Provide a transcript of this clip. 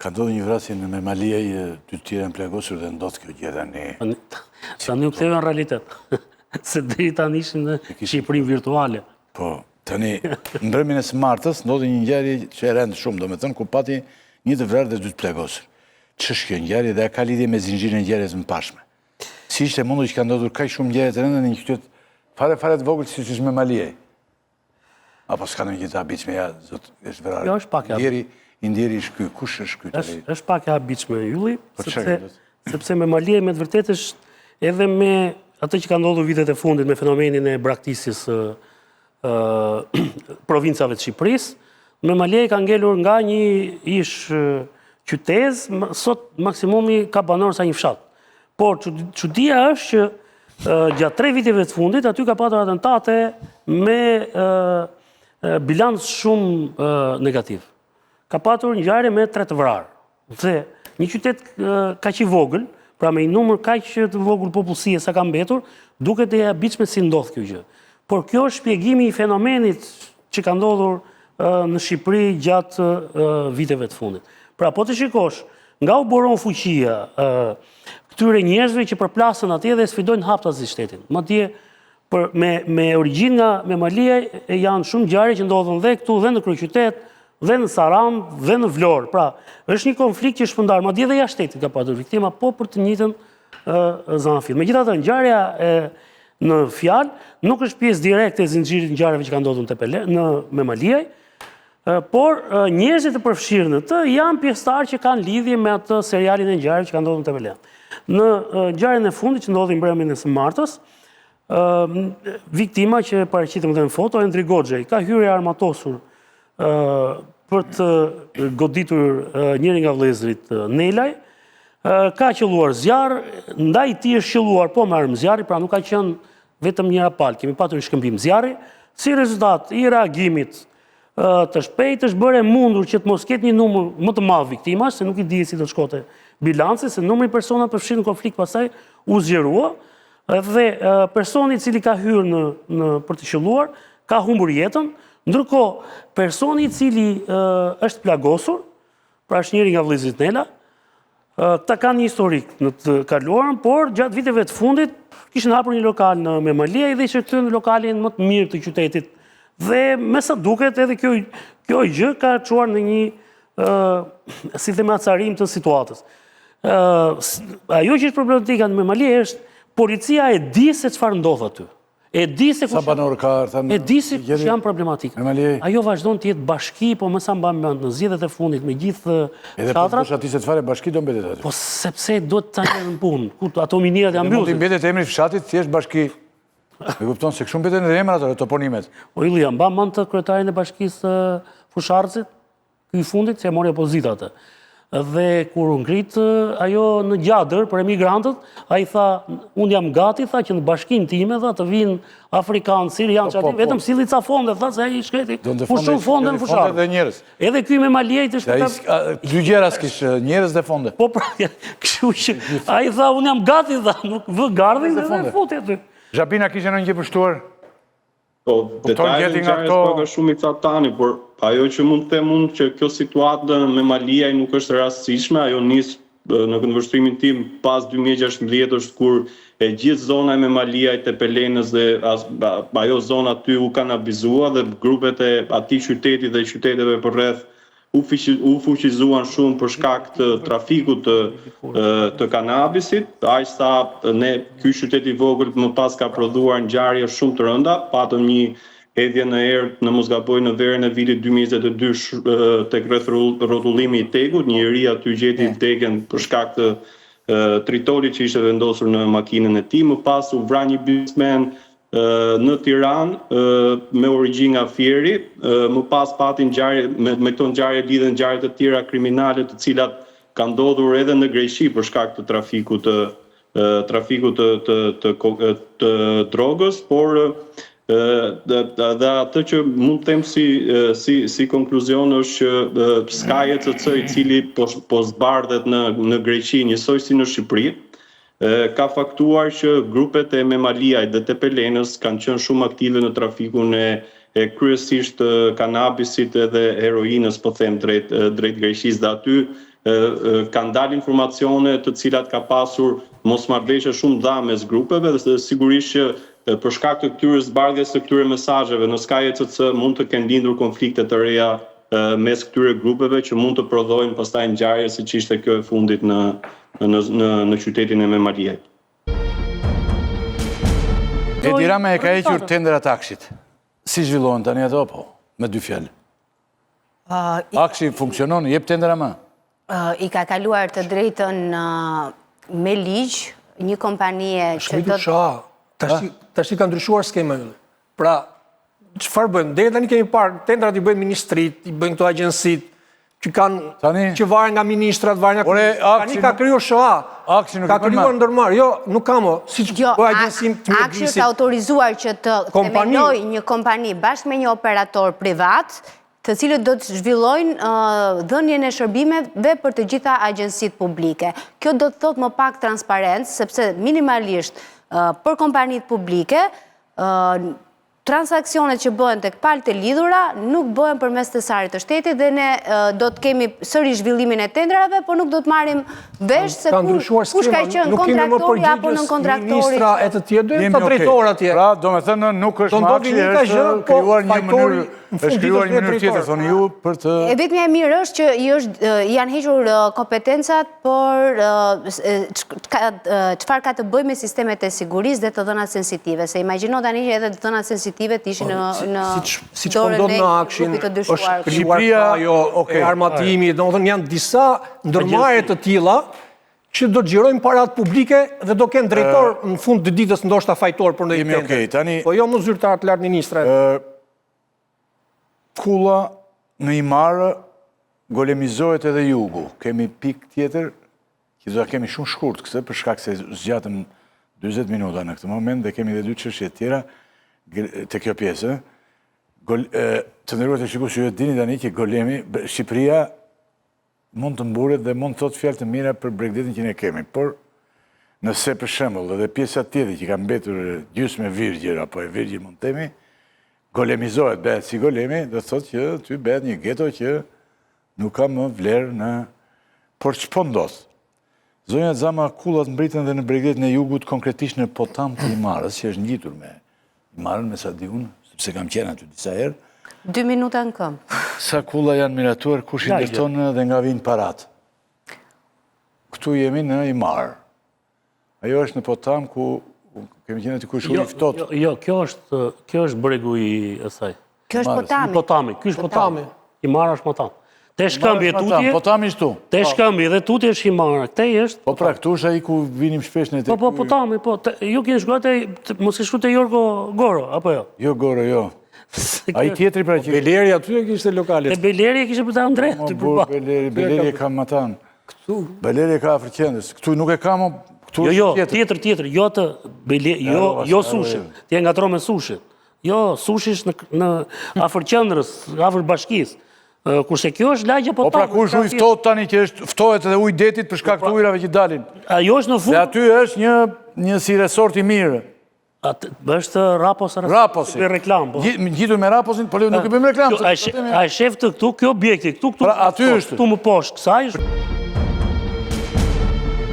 Ka ndodhur një vrasje në Memaliaj, 2 tjera në plagosur dhe ndodhë kjo gjë tani. Tani u ktheva në realitet. Se deri tani ishim në Shqipërinë virtuale. Po, tani, në mbrëmjen e së martës, ndodhi një ngjarje që e rëndë shumë, domethënë, ku pati një të vrarë dhe 2 të plagosur. Ç'është kjo ngjarje dhe ka lidhje me zinxhirin e ngjarjeve të mëparshme? Si ishte mundur që ka ndodhur kaq shumë ngjarje të rënda në një qytet fare të vogël siç është Memaliaj? Apo s'ka ndonjë gjë të habitshme, ja, zot, është vrarë. Jo, është pak e Indjeri është ky, kush është ky tani? Është pak e habitshme, Ylli, sepse Memaliaj me të vërtetë është edhe me atë që ka ndodhur vitet e fundit me fenomenin e braktisjes provincave të Shqipërisë, Memaliaj ka ngelur nga një ish qytet, sot maksimumi ka banor sa një fshat. Por çudia është që gjatë 3 viteve të fundit aty ka patur atentate me bilanc shumë negativ. Ka patur ngjarje me 3 të vrarë. Dhe një qytet kaq i vogël, pra me një numër kaq të vogël popullsie sa ka mbetur, duket e habitshme si ndodh kjo gjë. Por kjo është shpjegimi i fenomenit që ka ndodhur në Shqipëri gjatë viteve të fundit. Pra po të shikosh, nga u boron fuqia këtyre njerëzve që përplasën atje dhe sfidojnë haptazi shtetin. Madje me origjinë nga Memaliaj janë shumë ngjarje që ndodhen dhe këtu dhe në kryeqytet, dhe në Sarandë, dhe në Vlorë. Pra, është një konflikt që shpërndar, madje dhe jashtë shtetit ka patur viktima, po për të njëjtën zanafil. Megjithatë, ngjarja në fjalë nuk është pjesë direkte e zinxhirit ngjarjeve që ka ndodhur në Memaliaj, por njerëzit e përfshirë në të janë pjesëtarë që kanë lidhje me atë serialin e ngjarjeve që ka ndodhur në Tepelen. Në ngjarjen e fundit që ndodhi mbrëmjen e së martës, viktima që paraqitet në foto, Endri Goxhej, ka hyrë e armatosur për të goditur njëri nga vëllezërit Nelaj, ka qelluar zjarr, ndaj tij është qelluar po me armë zjarri, pra nuk ka qenë vetëm një rapal, kemi patur një shkëmbim zjarri. Si rezultat i reagimit të shpejtë është bërë e mundur që të mos ketë një numër më të madh viktimash, se nuk i dihet si do të shkote bilanci, se numri i personave përfshirë në konflikt pastaj u zgjerua dhe personi i cili ka hyrë për të qelluar ka humbur jetën, ndërkohë personi i cili është plagosur, pra është njëri nga vëllezërit Nela, ta kanë një historik në të kaluarën, por gjatë viteve të fundit kishin hapur një lokal në Memaliaj dhe ishte kthyer në lokalin më të mirë të qytetit. Dhe me sa duket edhe kjo gjë ka çuar në një si themi acarim të situatës. Ajo që është problematika në Memaliaj është policia e di se çfarë ndodh aty. E di se sa banor ka e di se kush janë problematika. Ajo vazhdon të jetë bashki, po më sa mbam mend në zgjedhjet e fundit me gjithë edhe po thosh aty se çfarë bashki do mbetet aty. Po sepse duhet ta nxjerrën në punë. Ku ato minirat janë mbyllur. Mund të mbetet emri i fshatit thjesht bashki. E kupton se kështu mbeten edhe emrat ato toponimet. O Illi, mbam mend të kryetarin e bashkisë Fusharcit, ky i fundit që mori opozita atë. Dhe kur u ngrit ajo në Gjadër për emigrantët, ai tha, unë jam gati, tha që në bashkinë time tha të vinë afrikanë, sirianë, çati, vetëm silli ca fonde, tha se ai shkreti fushon fonde në Fusharë. Dhe njerëz. Edhe ky me Maliej të shpëtar. Dy gjëra s'kish, njerëz dhe fonde. Po pra, kështu që ai tha, unë jam gati, tha, nuk vë gardhin dhe futi aty. Zhabina kishte ndonjë gjë për shtuar? Po, detajin nga këto shumë i tha tani, por ajo që mund të them unë që kjo situatë me Memaliaj nuk është rastësishme, ajo nis në këndvështrimin tim pas 2016 kur e gjithë zona e Memaliaj, Tepelenës dhe ajo zona aty u kanabizua dhe grupet e atij qyteti dhe qyteteve përreth u fuqizuan shumë për shkak të trafikut të kanabisit, aq sa ky qytet i vogël më pas ka prodhuar ngjarje shumë të rënda, patëm një hedhje në erë në mos gaboj në verën e vitit 2022 tek rreth rrotullimi i Tegut, një njerëz aty gjeti vdekjen për shkak të tritorit që ishte vendosur në makinën e tij, më pas u vra një biznesmen në Tiranë me origjinë nga Fieri, më pas pati ngjarje me këto ngjarje lidhen ngjarje të tjera kriminale të cilat kanë ndodhur edhe në Greqi për shkak të trafikut të drogës, por dhe atë që mund të them si konkluzion është që s'ka ECC i cili po zbardhet në Greqi njësoj si në Shqipëri. Ka faktuar që grupet e Memaliaj dhe Tepelenës kanë qenë shumë aktive në trafikun e kryesisht kanabisit edhe heroinës, po them drejt Greqisë, dhe aty kanë dalë informacione të cilat ka pasur mosmarrëveshje shumë dha mes grupeve dhe sigurisht që për shkak të këtyre zbardhjes të këtyre mesazheve në Sky ECC mund të kenë lindur konflikte të reja mes këtyre grupeve që mund të prodhojnë pastaj ngjarje siç ishte kjo e fundit në qytetin e Memaliaj. Edi Rama e ka hequr tendrat Akshit. Si zhvillohen tani ato po? Me dy fjalë. Akshi funksionon, jep tendra më? I ka kaluar të drejtën me ligj, një kompanie që do të... Tash i ka ndryshuar skema ylle. Pra, çfarë bëjmë? Deri tani kemi parë, tendrat i bëjnë ministrit, i bëjnë këto agjensit, që varen nga ministrat, varen nga... Tani ka kriju SHA, ka krijuar ndërmarrë. Jo, nuk ka mo, si që bëjë agjensim të mjë Akshi ka autorizuar që të themeloj një kompani bashkë me një operator privat, të cilët do të zhvillojnë dhënien e shërbimeve për të gjitha agjensitë publike. Kjo do të thotë më pak transparencë, sepse minimalisht për kompanitë publike, transakcionet që bëhen tek palët e lidhura nuk bëhen përmes të sarit të shtetit dhe ne do të kemi sërish zhvillimin e tendrave, por nuk do të marrim vesh se kush ka qenë kontraktori apo nën kontraktori. Ministra e të tjerë, dhe të drejtorë atje. Pra, do me thënë, nuk është Akshi, është krijuar një mënyrë tjetër, thonë ju, për të... E vetmja e mirë është që janë hequr kompetencat, por çfarë ka të bëjë me sistemet e sigurisë dhe të dhënat sensitive, se imagjino tani që edhe të dhënat sensitive të ishin në dorën e grupit të dyshuar. Shqipëria, e armatimi, domethënë janë disa ndërmarrje të tilla që do të xhirojnë parat publike dhe do kenë drejtor në fund të ditës ndoshta fajtor për ndonjë tender. Po jo më zyrtar të lartë ministre. Kulla në Imarë golemizohet edhe jugu. Kemi pik tjetër, që do të kemi shumë shkurt këtë, për shkak se zgjatëm 20 minuta në këtë moment dhe kemi dhe dy çështje tjera të kjo pjesë. Të nderuar të shikues, ju e dini tani që golemi, Shqipëria mund të mburet dhe mund të thotë fjalë të mira për Bregdetin që ne kemi, por nëse për shembull edhe pjesa tjetër që ka mbetur gjysmë e virgjër apo e virgjër mund të themi, golemizohet, bëhet si golemi, dhe thotë që ty bëhet një geto që nuk ka më vlerë në... Por që po ndodhë? Zonja Zama, kullat mbritën dhe në Bregdetin e Jugut, konkretisht në Potam të Imarës, që është ngjitur me Imarën, me sa di unë, sepse kam qenë aty disa herë. 2 minuta në këmbë. Sa kulla janë miratuar, kush i ndërton dhe nga vinë parat. Këtu jemi në Imarë. Ajo është në Potam ku kemi qenë të kushur i ftohtë. Jo, kjo është bregu i asaj. Kjo është Potami. Potami, kjo është Potami. Imara është Potami. Te shkëmbi e tutje. Potami është tu. Te shkëmbi dhe tutje është Imara. Këte është... Po pra, këtu është ai ku vinim shpesh në... Po, Potami, po. Ju keni shkuar mos e shku te Jorgo Goro, apo jo? Jo, Goro, jo. Ai tjetri pra që... Beleri aty e kishte lokalet. Te Beleri e kishte për ta Andre. Beleri e ka Matan. Beleri e ka Afriqendës. Këtu nuk e ka më... Jo, tjetër, jo sushi, ti e ngatron me sushi. Jo, sushi është në afër qendrës, afër bashkisë. Kurse kjo është lagja Potami. Po pra ku është ujë ftohtë tani që ftohet edhe ujë detit për shkak të ujrave që dalin. Ajo është në fund. Dhe aty është një si resort i mirë. Është Raposi. Reklam. Ngjitur me Raposin, po nuk i bëjmë reklam. A shef të këtu, kjo objekti, këtu më poshtë, kësaj është...